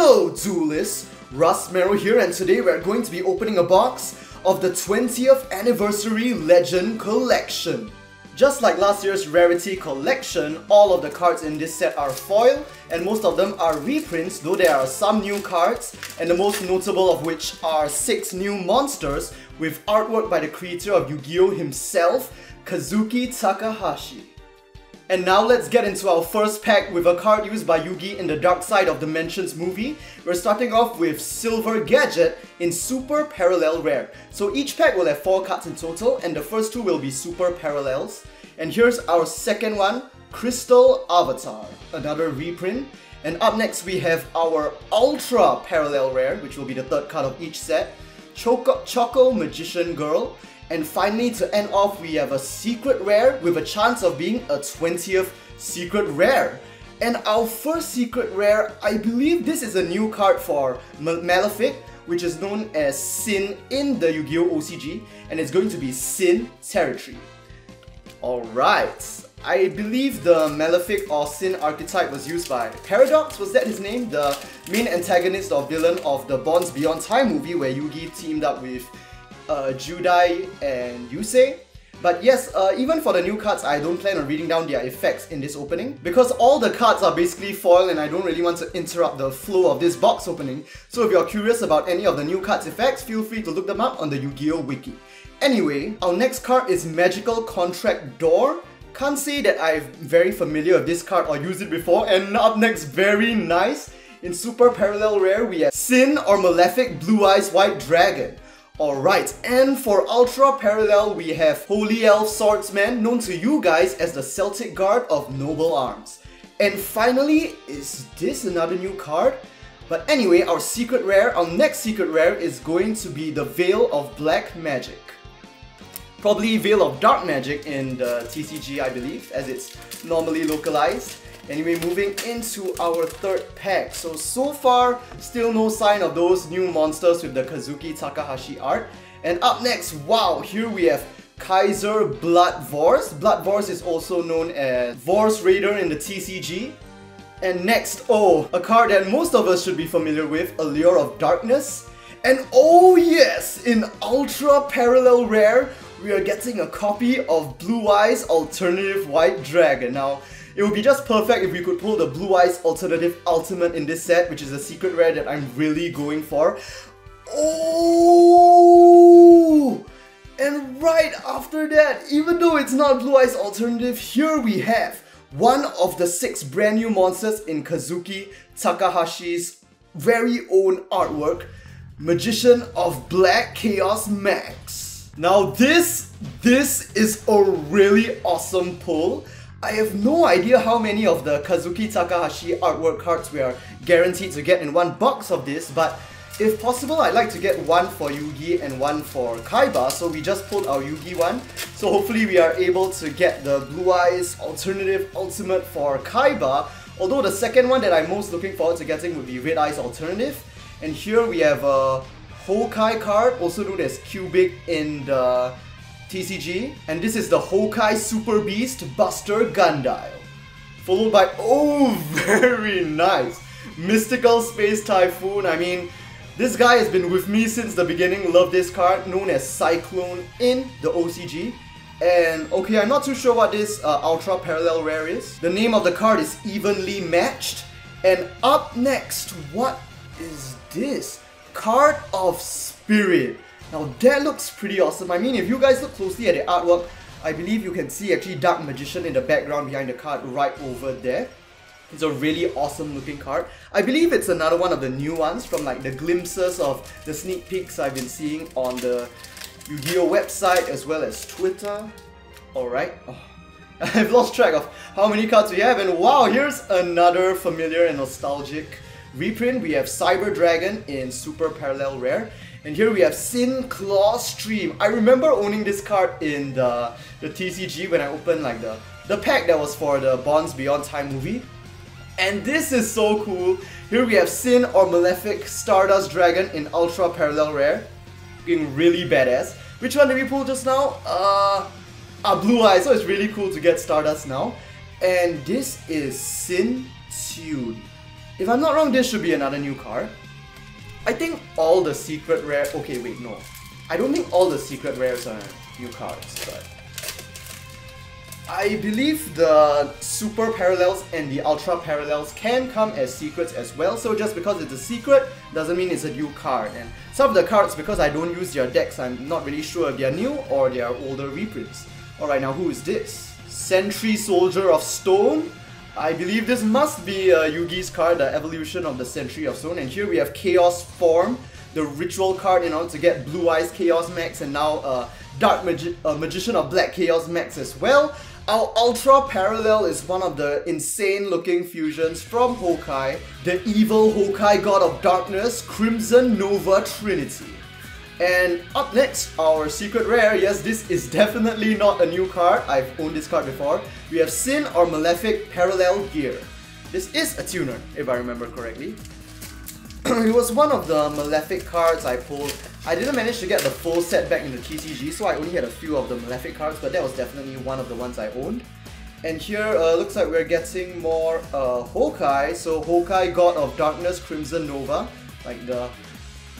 Hello duelists, Rustmarrow here, and today we're going to be opening a box of the 20th Anniversary Legend Collection. Just like last year's Rarity Collection, all of the cards in this set are foil and most of them are reprints, though there are some new cards, and the most notable of which are 6 new monsters with artwork by the creator of Yugioh himself, Kazuki Takahashi. And now let's get into our first pack with a card used by Yugi in the Dark Side of Dimensions movie. We're starting off with Silver Gadget in Super Parallel Rare. So each pack will have 4 cards in total, and the first 2 will be Super Parallels. And here's our second one, Crystal Avatar, another reprint. And up next we have our Ultra Parallel Rare, which will be the third card of each set, Choco Magician Girl. And finally, to end off, we have a Secret Rare with a chance of being a 20th Secret Rare. And our first Secret Rare, I believe this is a new card for Malefic, which is known as Sin in the Yugioh OCG, and it's going to be Sin Territory. Alright, I believe the Malefic or Sin archetype was used by Paradox, was that his name? The main antagonist or villain of the Bonds Beyond Time movie, where Yugi teamed up with Judai and Yusei. But yes, even for the new cards, I don't plan on reading down their effects in this opening, because all the cards are basically foil and I don't really want to interrupt the flow of this box opening. So if you're curious about any of the new cards' effects, feel free to look them up on the Yu-Gi-Oh wiki. Anyway, our next card is Magical Contract Door. Can't say that I'm very familiar with this card or used it before. And up next, very nice, in Super Parallel Rare, we have Sin or Malefic Blue Eyes White Dragon. Alright, and for Ultra Parallel we have Holy Elf Swordsman, known to you guys as the Celtic Guard of Noble Arms. And finally, is this another new card? But anyway, our secret rare, our next secret rare is going to be the Veil of Black Magic. Probably Veil of Dark Magic in the TCG, I believe, as it's normally localized. Anyway, moving into our third pack. So far, still no sign of those new monsters with the Kazuki Takahashi art. And up next, wow, here we have Kaiser Blood Vorse. Blood Vorse is also known as Vorse Raider in the TCG. And next, oh, a card that most of us should be familiar with, Allure of Darkness. And oh yes, in Ultra Parallel Rare, we are getting a copy of Blue Eyes Alternative White Dragon. Now, it would be just perfect if we could pull the Blue Eyes Alternative Ultimate in this set, which is a secret rare that I'm really going for. Oh! And right after that, even though it's not Blue Eyes Alternative, here we have one of the 6 brand new monsters in Kazuki Takahashi's very own artwork, Magician of Black Chaos Max. Now this is a really awesome pull. I have no idea how many of the Kazuki Takahashi artwork cards we are guaranteed to get in one box of this, but if possible, I'd like to get one for Yugi and one for Kaiba, so we just pulled our Yugi one. So hopefully we are able to get the Blue Eyes Alternative Ultimate for Kaiba, although the second one that I'm most looking forward to getting would be Red Eyes Alternative. And here we have a Houkai card, also known as Cubic in the TCG, and this is the Houkai Super Beast Buster Gundile. Followed by, oh, very nice, Mystical Space Typhoon. I mean, this guy has been with me since the beginning, love this card, known as Cyclone in the OCG. And okay, I'm not too sure what this Ultra Parallel Rare is. The name of the card is Evenly Matched. And up next, what is this? Card of Spirit. Now that looks pretty awesome. I mean, if you guys look closely at the artwork, I believe you can see actually Dark Magician in the background behind the card right over there. It's a really awesome looking card. I believe it's another one of the new ones from like the glimpses of the sneak peeks I've been seeing on the Yu-Gi-Oh website as well as Twitter. Alright. Oh, I've lost track of how many cards we have, and wow, here's another familiar and nostalgic reprint. We have Cyber Dragon in Super Parallel Rare. And here we have Sin Claw Stream. I remember owning this card in the TCG when I opened like the pack that was for the Bonds Beyond Time movie. And this is so cool. Here we have Sin or Malefic Stardust Dragon in Ultra Parallel Rare. Looking really badass. Which one did we pull just now? Blue Eyes. So it's really cool to get Stardust now. And this is Sin Tune if I'm not wrong, this should be another new card. I think all the secret rare... Okay, wait, no. I don't think all the secret rares are new cards, but... I believe the super parallels and the ultra parallels can come as secrets as well, so just because it's a secret doesn't mean it's a new card. And some of the cards, because I don't use their decks, I'm not really sure if they're new or they are older reprints. Alright, now who is this? Sentry Soldier of Stone? I believe this must be Yugi's card, the evolution of the Sentry of Stone. And here we have Chaos Form, the ritual card in order to get Blue Eyes Chaos Max, and now Dark Magician of Black Chaos Max as well. Our Ultra Parallel is one of the insane looking fusions from Houkai, the evil Houkai God of Darkness, Crimson Nova Trinity. And up next, our secret rare. Yes, this is definitely not a new card, I've owned this card before. We have Sin or Malefic Parallel Gear. This is a tuner, if I remember correctly. It was one of the Malefic cards I pulled. I didn't manage to get the full set back in the TCG, so I only had a few of the Malefic cards, but that was definitely one of the ones I owned. And here, looks like we're getting more Houkai. So Houkai, God of Darkness, Crimson Nova, like the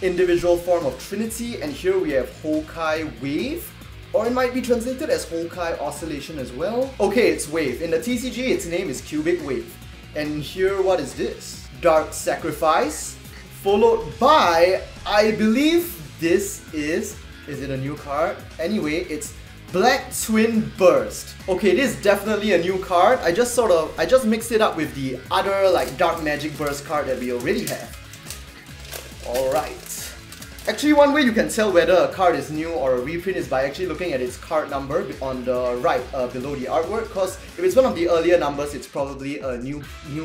individual form of Trinity. And here we have Houkai Wave, or it might be translated as Houkai Oscillation as well. Okay, it's Wave. In the TCG, its name is Cubic Wave. And here, what is this? Dark Sacrifice, followed by, I believe this is it a new card? Anyway, it's Black Twin Burst. Okay, this is definitely a new card. I just mixed it up with the other like Dark Magic Burst card that we already have. Alright. Actually, one way you can tell whether a card is new or a reprint is by actually looking at its card number on the right below the artwork, because if it's one of the earlier numbers, it's probably a new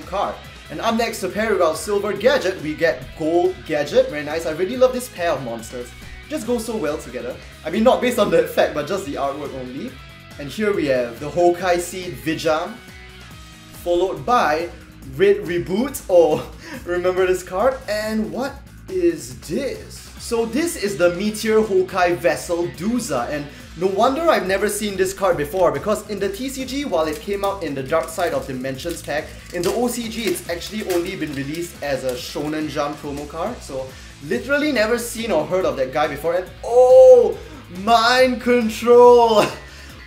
card. And up next, to pair with our silver gadget, we get Gold Gadget. Very nice. I really love this pair of monsters. Just go so well together. I mean, not based on the effect, but just the artwork only. And here we have the Houkai Seed Vijam, followed by Red Reboot. Oh, remember this card? And what is this? So this is the Meteor Houkai Vessel Duza, and no wonder I've never seen this card before, because in the TCG, while it came out in the Dark Side of Dimensions pack, in the OCG it's actually only been released as a Shonen Jump promo card, so literally never seen or heard of that guy before. And oh, Mind Control!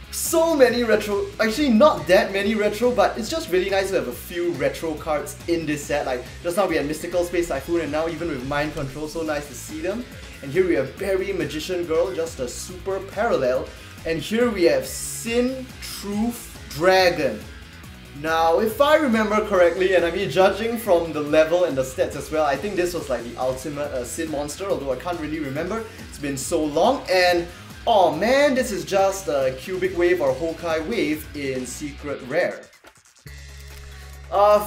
So many retro, actually not that many retro, but it's just really nice to have a few retro cards in this set. Like just now we had Mystical Space Typhoon, and now even with Mind Control, so nice to see them. And here we have Berry Magician Girl, just a super parallel. And here we have Sin Truth Dragon. Now, if I remember correctly, and I mean judging from the level and the stats as well, I think this was like the ultimate Sin monster, although I can't really remember. It's been so long. And oh man, this is just a Cubic Wave or Houkai Wave in Secret Rare.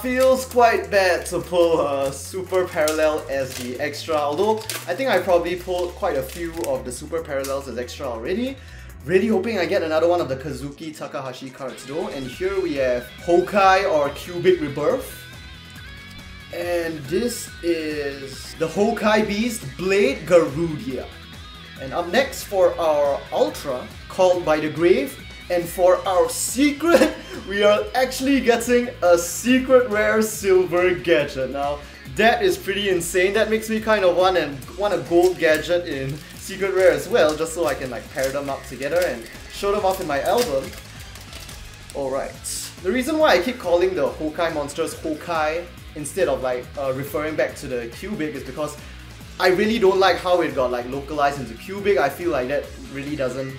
Feels quite bad to pull a super parallel as the extra, although I think I probably pulled quite a few of the super parallels as extra already. Really hoping I get another one of the Kazuki Takahashi cards though. And here we have Houkai or Cubic Rebirth. And this is the Houkai Beast Blade Garudia. And up next for our Ultra, Called by the Grave. And for our secret, we are actually getting a secret rare silver gadget. Now, that is pretty insane. That makes me kind of want a gold gadget in secret rare as well, just so I can like pair them up together and show them off in my album. Alright. The reason why I keep calling the Houkai monsters Houkai instead of like referring back to the Cubic is because I really don't like how it got like localized into Cubic. I feel like that really doesn't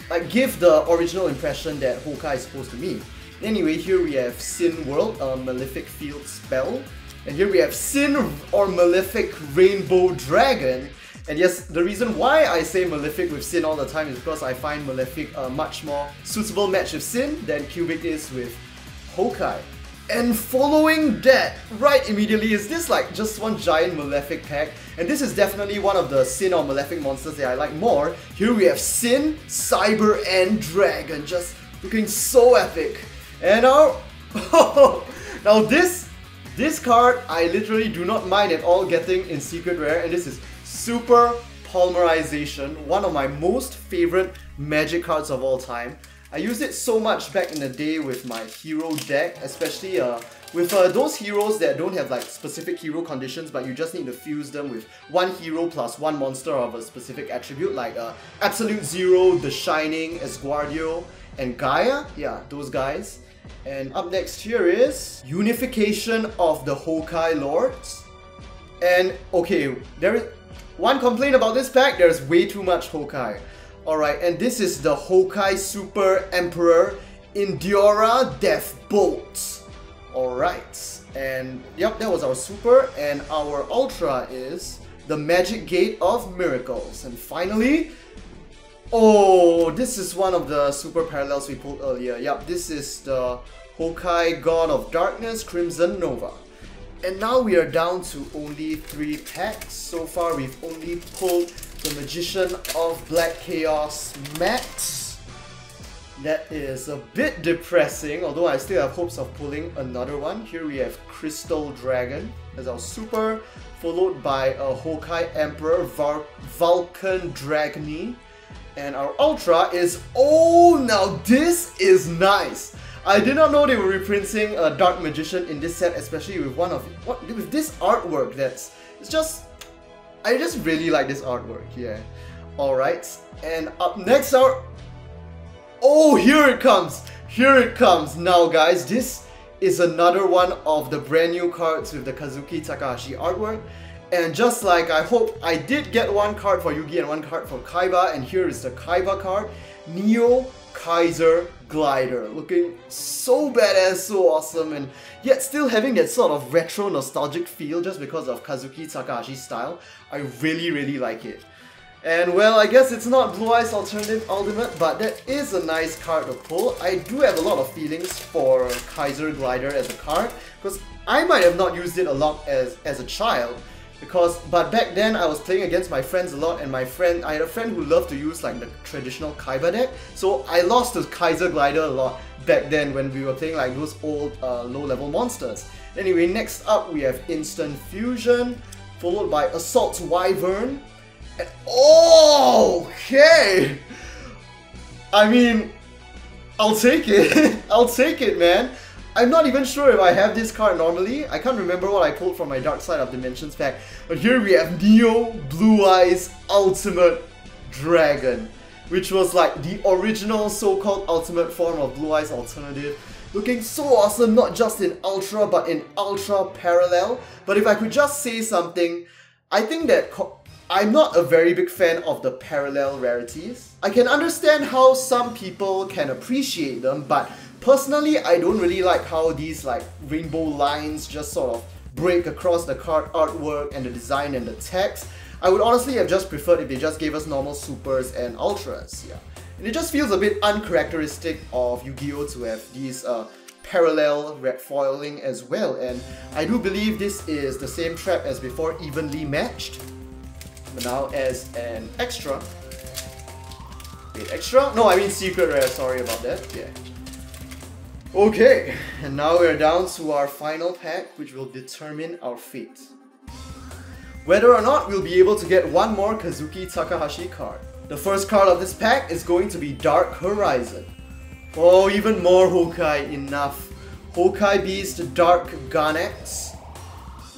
like give the original impression that Houkai is supposed to mean. Anyway, here we have Sin World, a Malefic Field spell. And here we have Sin or Malefic Rainbow Dragon. And yes, the reason why I say Malefic with Sin all the time is because I find Malefic a much more suitable match with Sin than Cubic is with Houkai. And following that, right immediately, is this like just one giant Malefic pack. And this is definitely one of the Sin or Malefic monsters that I like more. Here we have Sin, Cyber, and Dragon, just looking so epic. And now, now this card I literally do not mind at all getting in Secret Rare, and this is Super Polymerization, one of my most favorite Magic cards of all time. I used it so much back in the day with my hero deck, especially with those heroes that don't have like specific hero conditions, but you just need to fuse them with one hero plus one monster of a specific attribute, like Absolute Zero, The Shining, Esguardio, and Gaia. Yeah, those guys. And up next here is Unification of the Houkai Lords. And okay, there is one complaint about this pack: there's way too much Houkai. Alright, and this is the Houkai Super Emperor Endura Death Bolt. Alright, and yep, that was our Super, and our Ultra is the Magic Gate of Miracles. And finally, oh, this is one of the Super Parallels we pulled earlier. Yep, this is the Houkai God of Darkness, Crimson Nova. And now we are down to only 3 packs. So far we've only pulled the Magician of Black Chaos Max. That is a bit depressing, although I still have hopes of pulling another one. Here we have Crystal Dragon as our Super, followed by a Houkai Emperor Vulcan Dragony. And our Ultra is, oh, now this is nice! I did not know they were reprinting a Dark Magician in this set, especially with with this artwork. It's just, I just really like this artwork, yeah. Alright, and up next oh, here it comes! Here it comes! Now guys, this is another one of the brand new cards with the Kazuki Takahashi artwork. And just like I hope, I did get one card for Yugi and one card for Kaiba, and here is the Kaiba card, Neo Kaiser Glider, looking so badass, so awesome, and yet still having that sort of retro nostalgic feel just because of Kazuki Takahashi's style. I really like it. And well, I guess it's not Blue Eyes Alternative Ultimate, but that is a nice card to pull. I do have a lot of feelings for Kaiser Glider as a card, because I might have not used it a lot as a child. But back then I was playing against my friends a lot, and I had a friend who loved to use like the traditional Kaiba deck, so I lost to Kaiser Glider a lot back then when we were playing like those old low-level monsters. Anyway, next up we have Instant Fusion, followed by Assault Wyvern, and okay! I mean, I'll take it. I'll take it, man. I'm not even sure if I have this card normally. I can't remember what I pulled from my Dark Side of Dimensions pack. But here we have Neo Blue Eyes Ultimate Dragon, which was like the original so-called ultimate form of Blue Eyes Alternative. Looking so awesome, not just in Ultra, but in Ultra Parallel. But if I could just say something, I think that I'm not a very big fan of the parallel rarities. I can understand how some people can appreciate them, but personally, I don't really like how these like rainbow lines just sort of break across the card artwork and the design and the text. I would honestly have just preferred if they just gave us normal Supers and Ultras, yeah. And it just feels a bit uncharacteristic of Yu-Gi-Oh! To have these parallel red foiling as well. And I do believe this is the same trap as before, evenly matched. But now as an extra. Wait, extra? No, I mean secret rare, sorry about that, yeah. Okay, and now we're down to our final pack, which will determine our fate. Whether or not we'll be able to get one more Kazuki Takahashi card. The first card of this pack is going to be Dark Horizon. Oh, even more Houkai, enough. Houkai Beast Dark Ganex.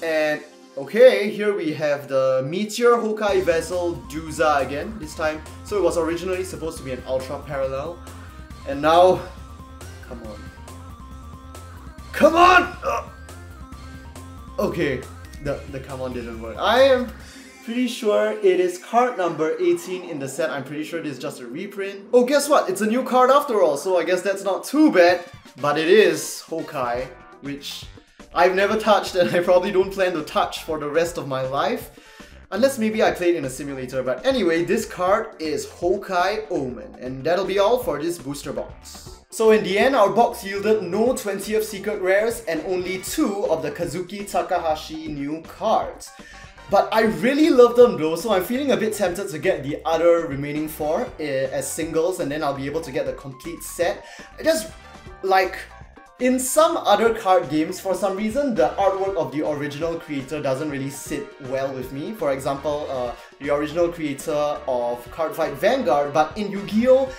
And okay, here we have the Meteor Houkai Vessel Duza again, this time. So it was originally supposed to be an Ultra Parallel. And now, come on. Come on! Okay, the come on didn't work. I am pretty sure it is card number 18 in the set. I'm pretty sure it is just a reprint. Oh, guess what? It's a new card after all, so I guess that's not too bad. But it is Houkai, which I've never touched and I probably don't plan to touch for the rest of my life. Unless maybe I played in a simulator. But anyway, this card is Houkai Omen. And that'll be all for this booster box. So in the end, our box yielded no 20th Secret Rares and only 2 of the Kazuki Takahashi new cards. But I really love them though, so I'm feeling a bit tempted to get the other remaining 4 as singles, and then I'll be able to get the complete set. I just, like, in some other card games, for some reason, the artwork of the original creator doesn't really sit well with me. For example, the original creator of Cardfight Vanguard, but in Yu-Gi-Oh!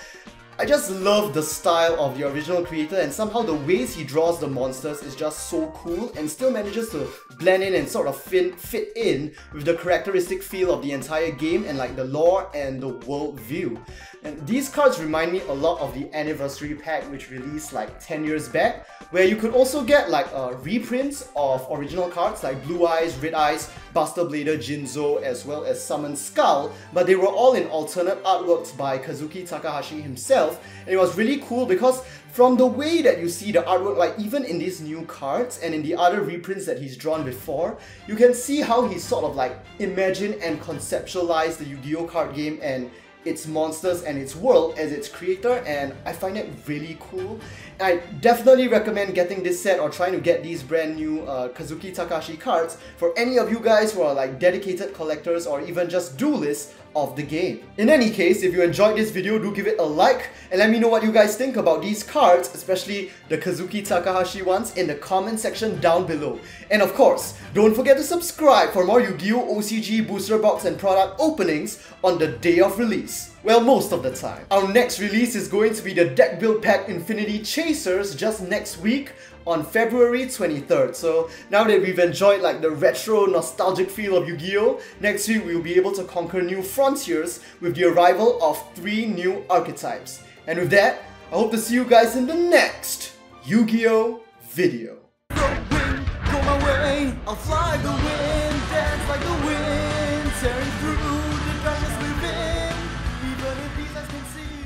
I just love the style of the original creator, and somehow the ways he draws the monsters is just so cool and still manages to blend in and sort of fit in with the characteristic feel of the entire game and like the lore and the world view. And these cards remind me a lot of the Anniversary Pack, which released like 10 years back, where you could also get like reprints of original cards like Blue Eyes, Red Eyes, Buster Blader, Jinzo, as well as Summon Skull, but they were all in alternate artworks by Kazuki Takahashi himself, and it was really cool because from the way that you see the artwork, like even in these new cards and in the other reprints that he's drawn before, you can see how he sort of like imagined and conceptualized the Yu-Gi-Oh card game and its monsters and its world as its creator, and I find it really cool. I definitely recommend getting this set or trying to get these brand new Kazuki Takahashi cards for any of you guys who are like dedicated collectors or even just duelists of the game. In any case, if you enjoyed this video, do give it a like and let me know what you guys think about these cards, especially the Kazuki Takahashi ones, in the comment section down below. And of course, don't forget to subscribe for more Yu-Gi-Oh! OCG booster box and product openings on the day of release. Well, most of the time. Our next release is going to be the Deck Build Pack Infinity Chasers just next week on February 23rd. So now that we've enjoyed like the retro nostalgic feel of Yu-Gi-Oh!, next week we'll be able to conquer new frontiers with the arrival of 3 new archetypes. And with that, I hope to see you guys in the next Yu-Gi-Oh! Video. Go my way, I'll fly the wind, dance like the wind, tearing through the darkness within, even if these eyes can see.